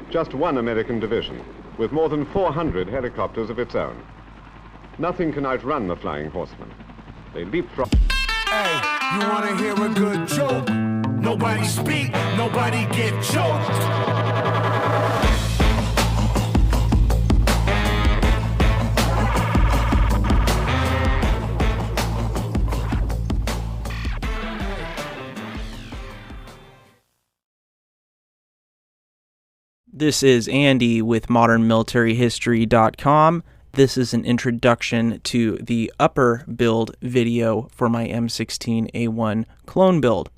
just one American division, with more than 400 helicopters of its own. Nothing can outrun the Flying Horsemen. They leapfrog. Hey, you wanna hear a good joke? Nobody speak, nobody get choked. This is Andy with modernmilitaryhistory.com. This is an introduction to the upper build video for my M16A1 clone build.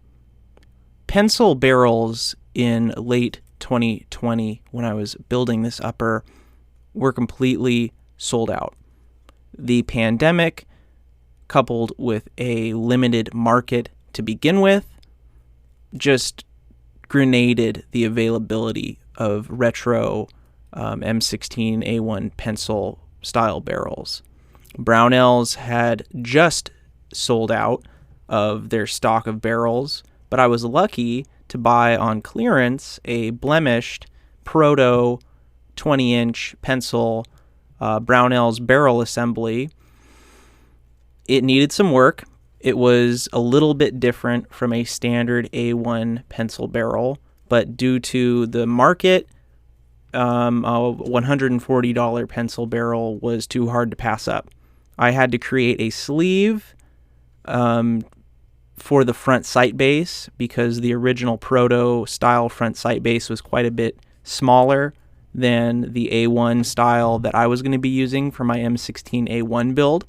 Pencil barrels in late 2020, when I was building this upper, were completely sold out. The pandemic, coupled with a limited market to begin with, just grenaded the availability of retro M16A1 pencil style barrels. Brownells had just sold out of their stock of barrels, but I was lucky to buy on clearance a blemished proto 20-inch pencil Brownells barrel assembly. It needed some work. It was a little bit different from a standard A1 pencil barrel, but due to the market, a $140 pencil barrel was too hard to pass up. I had to create a sleeve for the front sight base because the original proto style front sight base was quite a bit smaller than the A1 style that I was going to be using for my M16A1 build.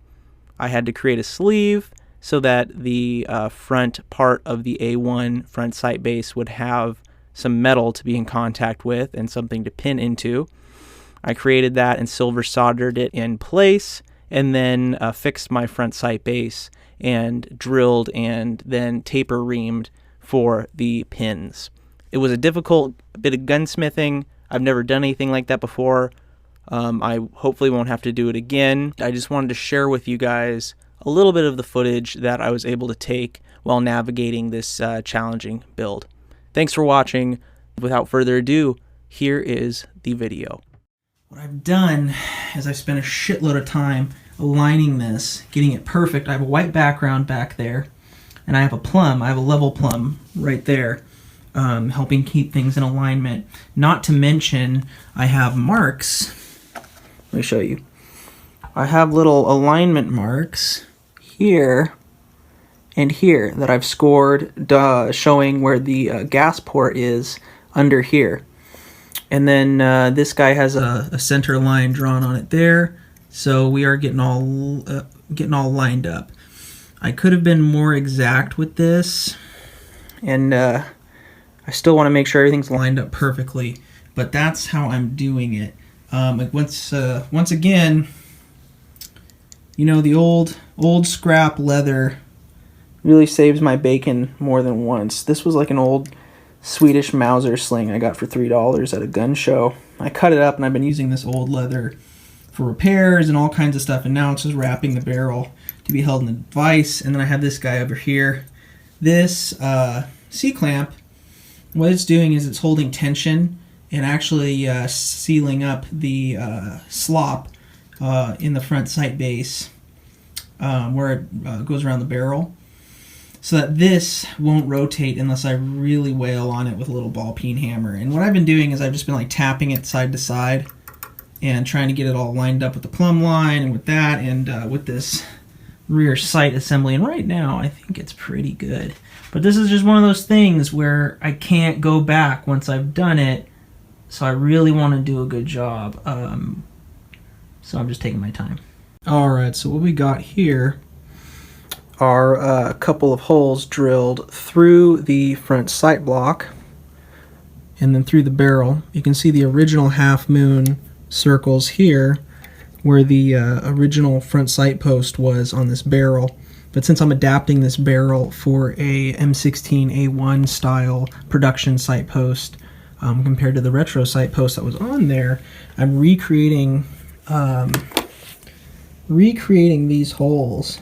I had to create a sleeve so that the front part of the A1 front sight base would have some metal to be in contact with and something to pin into. I created that and silver soldered it in place, and then fixed my front sight base and drilled and then taper reamed for the pins. It was a difficult bit of gunsmithing. I've never done anything like that before. I hopefully won't have to do it again. I just wanted to share with you guys a little bit of the footage that I was able to take while navigating this challenging build. Thanks for watching. Without further ado, here is the video. What I've done is I've spent a shitload of time aligning this, getting it perfect. I have a white background back there, and I have a plumb. I have a level plumb right there, helping keep things in alignment. Not to mention, I have marks. Let me show you. I have little alignment marks here and here that I've scored, showing where the gas port is under here. And then this guy has a center line drawn on it there, so we are getting all lined up. I could have been more exact with this, and I still want to make sure everything's lined up perfectly, but that's how I'm doing it. Once again, you know, the old scrap leather really saves my bacon more than once. This was like an old Swedish Mauser sling I got for $3 at a gun show. I cut it up, and I've been using this old leather for repairs and all kinds of stuff, and now it's just wrapping the barrel to be held in the vise. And then I have this guy over here. This C-clamp, what it's doing is it's holding tension and actually sealing up the slop in the front sight base where it goes around the barrel, so that this won't rotate unless I really wail on it with a little ball peen hammer. And what I've been doing is I've just been like tapping it side to side and trying to get it all lined up with the plumb line and with that, and with this rear sight assembly. And right now I think it's pretty good, but this is just one of those things where I can't go back once I've done it, so I really want to do a good job. So I'm just taking my time. Alright, so what we got here are a couple of holes drilled through the front sight block and then through the barrel. You can see the original half moon circles here where the original front sight post was on this barrel. But since I'm adapting this barrel for a M16A1 style production sight post compared to the retro sight post that was on there, I'm recreating these holes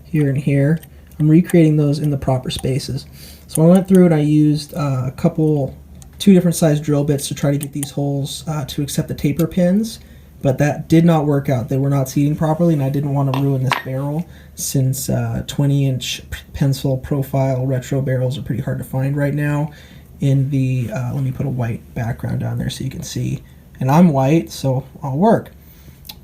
here and here. I'm recreating those in the proper spaces. So I went through and I used a couple 2 different size drill bits to try to get these holes to accept the taper pins, but that did not work out. They were not seating properly, and I didn't want to ruin this barrel since 20-inch pencil profile retro barrels are pretty hard to find right now. In the let me put a white background down there so you can see, and I'm white, so I'll work.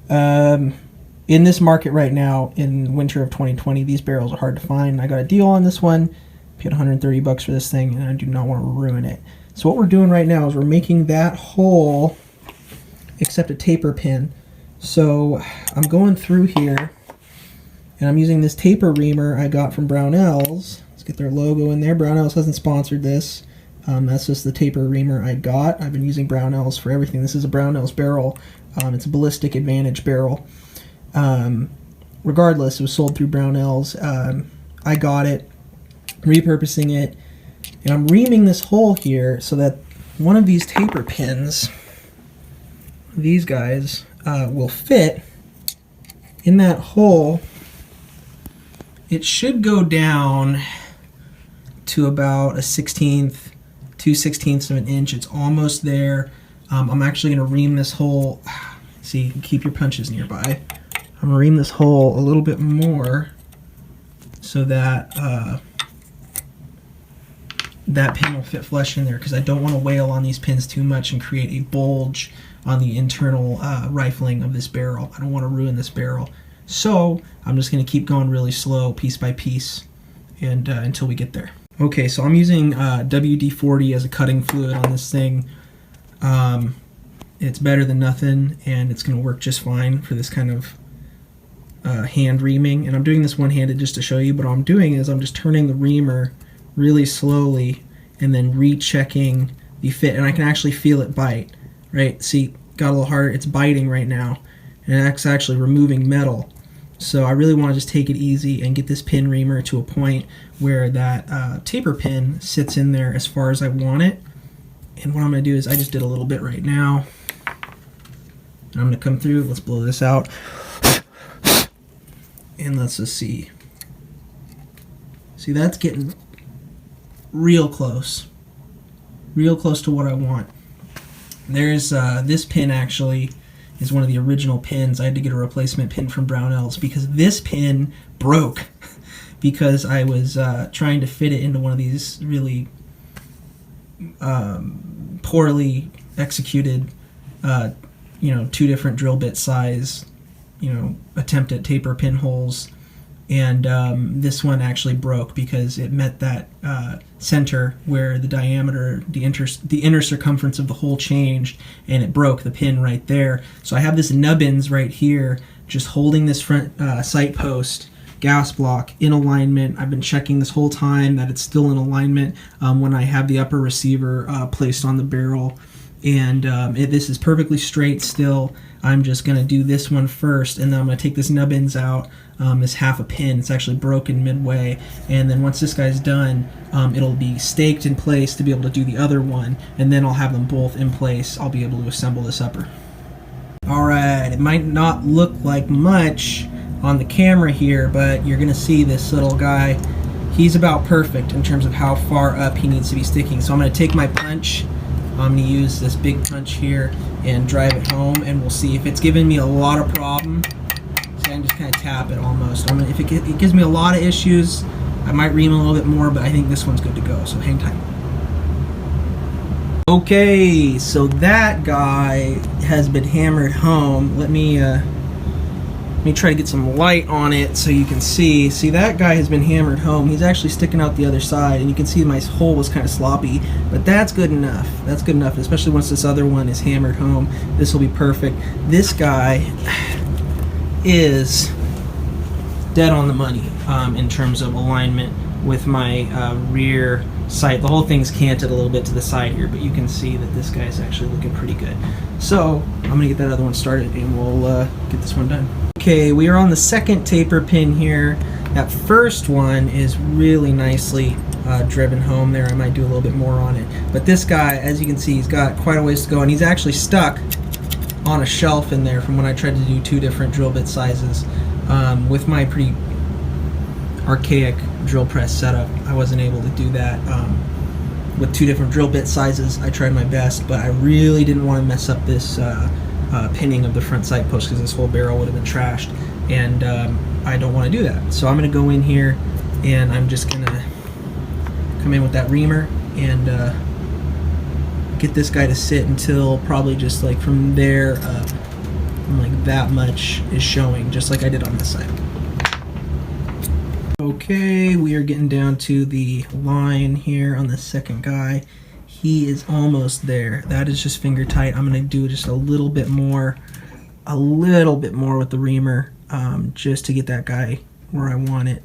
In this market right now, in winter of 2020, these barrels are hard to find. I got a deal on this one, paid 130 bucks for this thing, and I do not want to ruin it. So what we're doing right now is we're making that hole accept a taper pin. So I'm going through here, and I'm using this taper reamer I got from Brownells. Let's get their logo in there. Brownells hasn't sponsored this. That's just the taper reamer I got. I've been using Brownells for everything. This is a Brownells barrel. It's a Ballistic Advantage barrel. Regardless, it was sold through Brownells. I got it, repurposing it, and I'm reaming this hole here so that one of these taper pins, these guys, will fit in that hole. It should go down to about a 2/16 of an inch. It's almost there. I'm actually going to ream this hole. See, keep your punches nearby. I'm going to ream this hole a little bit more so that that pin will fit flush in there, because I don't want to wail on these pins too much and create a bulge on the internal rifling of this barrel. I don't want to ruin this barrel. So I'm just going to keep going really slow, piece by piece, and until we get there. Okay, so I'm using WD-40 as a cutting fluid on this thing. It's better than nothing, and it's going to work just fine for this kind of hand reaming. And I'm doing this one-handed just to show you, but what I'm doing is I'm just turning the reamer really slowly and then rechecking the fit, and I can actually feel it bite. Right? See, got a little harder. It's biting right now, and it's actually removing metal. So I really want to just take it easy and get this pin reamer to a point where that taper pin sits in there as far as I want it. And what I'm going to do is, I just did a little bit right now. I'm going to come through. Let's blow this out. And let's just see. See, that's getting real close. Real close to what I want. There's this pin actually is one of the original pins. I had to get a replacement pin from Brownells because this pin broke because I was trying to fit it into one of these really poorly executed, 2 different drill bit size, attempt at taper pinholes, and this one actually broke because it met that center where the diameter, the inner circumference of the hole changed, and it broke the pin right there. So I have this nubbins right here just holding this front sight post gas block in alignment. I've been checking this whole time that it's still in alignment when I have the upper receiver placed on the barrel, and this is perfectly straight still. I'm just going to do this one first, and then I'm going to take this nubbins out, this half a pin. It's actually broken midway, and then once this guy's done, it'll be staked in place to be able to do the other one, and then I'll have them both in place. I'll be able to assemble this upper. Alright, it might not look like much on the camera here, but you're going to see this little guy. He's about perfect in terms of how far up he needs to be sticking. So I'm going to take my punch. I'm going to use this big punch here and drive it home, and we'll see if it's giving me a lot of problem. So I can just kind of tap it almost. If it gives me a lot of issues, I might ream a little bit more, but I think this one's good to go, so hang tight. Okay, so that guy has been hammered home. Let me try to get some light on it so you can see. See, that guy has been hammered home. He's actually sticking out the other side, and you can see my hole was kind of sloppy, but that's good enough. That's good enough, especially once this other one is hammered home. This will be perfect. This guy is dead on the money in terms of alignment with my rear sight. The whole thing's canted a little bit to the side here, but you can see that this guy's actually looking pretty good. So I'm gonna get that other one started, and we'll get this one done. Okay, we are on the second taper pin here. That first one is really nicely driven home there. I might do a little bit more on it. But this guy, as you can see, he's got quite a ways to go, and he's actually stuck on a shelf in there from when I tried to do 2 different drill bit sizes. With my pretty archaic drill press setup, I wasn't able to do that with 2 different drill bit sizes. I tried my best, but I really didn't want to mess up this pinning of the front sight post because this whole barrel would have been trashed, and I don't want to do that. So I'm going to go in here and I'm just going to come in with that reamer and get this guy to sit until probably just like from there up, like that much is showing, just like I did on this side. Okay, we are getting down to the line here on the second guy. He is almost there. That is just finger tight. I'm going to do just a little bit more with the reamer, just to get that guy where I want it.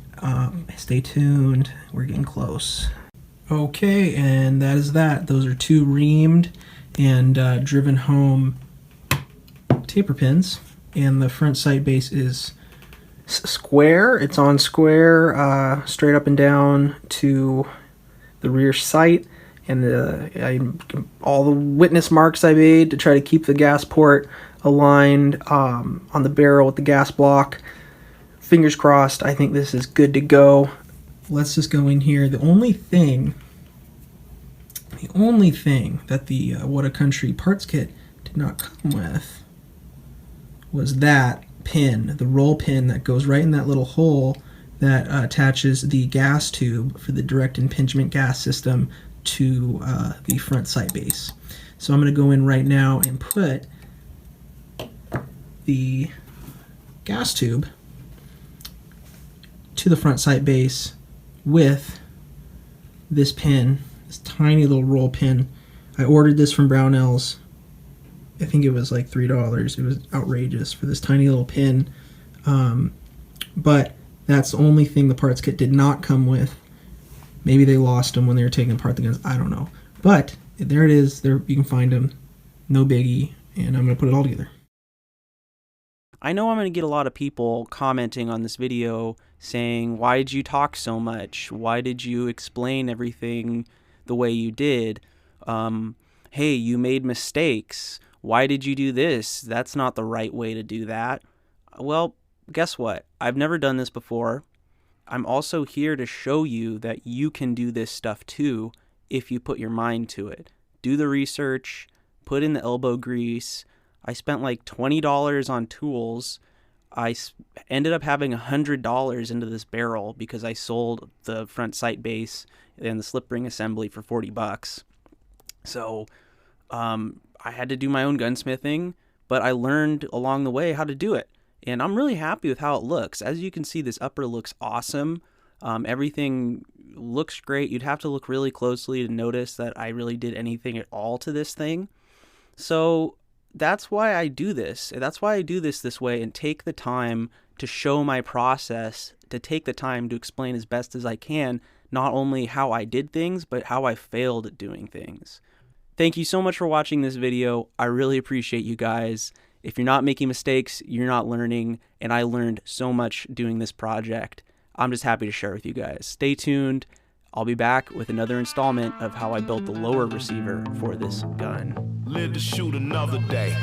Stay tuned. We're getting close. Okay, and that is that. Those are 2 reamed and driven home taper pins, and the front sight base is square. It's on square, straight up and down to the rear sight, and all the witness marks I made to try to keep the gas port aligned on the barrel with the gas block. Fingers crossed. I think this is good to go. Let's just go in here. The only thing that the What a Country parts kit did not come with was that pin, the roll pin that goes right in that little hole that attaches the gas tube for the direct impingement gas system to the front sight base. So I'm going to go in right now and put the gas tube to the front sight base with this pin, this tiny little roll pin. I ordered this from Brownells. I think it was like $3. It was outrageous for this tiny little pin. But that's the only thing the parts kit did not come with. Maybe they lost them when they were taking apart the guns. I don't know. But there it is. There, you can find them. No biggie. And I'm going to put it all together. I know I'm going to get a lot of people commenting on this video saying, why did you talk so much? Why did you explain everything the way you did? Hey, you made mistakes. Why did you do this? That's not the right way to do that. Well, guess what? I've never done this before. I'm also here to show you that you can do this stuff too if you put your mind to it. Do the research, put in the elbow grease. I spent like $20 on tools. I ended up having $100 into this barrel because I sold the front sight base and the slip ring assembly for $40. So I had to do my own gunsmithing, but I learned along the way how to do it. And I'm really happy with how it looks. As you can see, this upper looks awesome. Everything looks great. You'd have to look really closely to notice that I really did anything at all to this thing. So that's why I do this. That's why I do this way and take the time to show my process, to take the time to explain as best as I can, not only how I did things, but how I failed at doing things. Thank you so much for watching this video. I really appreciate you guys. If you're not making mistakes, you're not learning, and I learned so much doing this project. I'm just happy to share with you guys. Stay tuned. I'll be back with another installment of how I built the lower receiver for this gun. Live to shoot another day.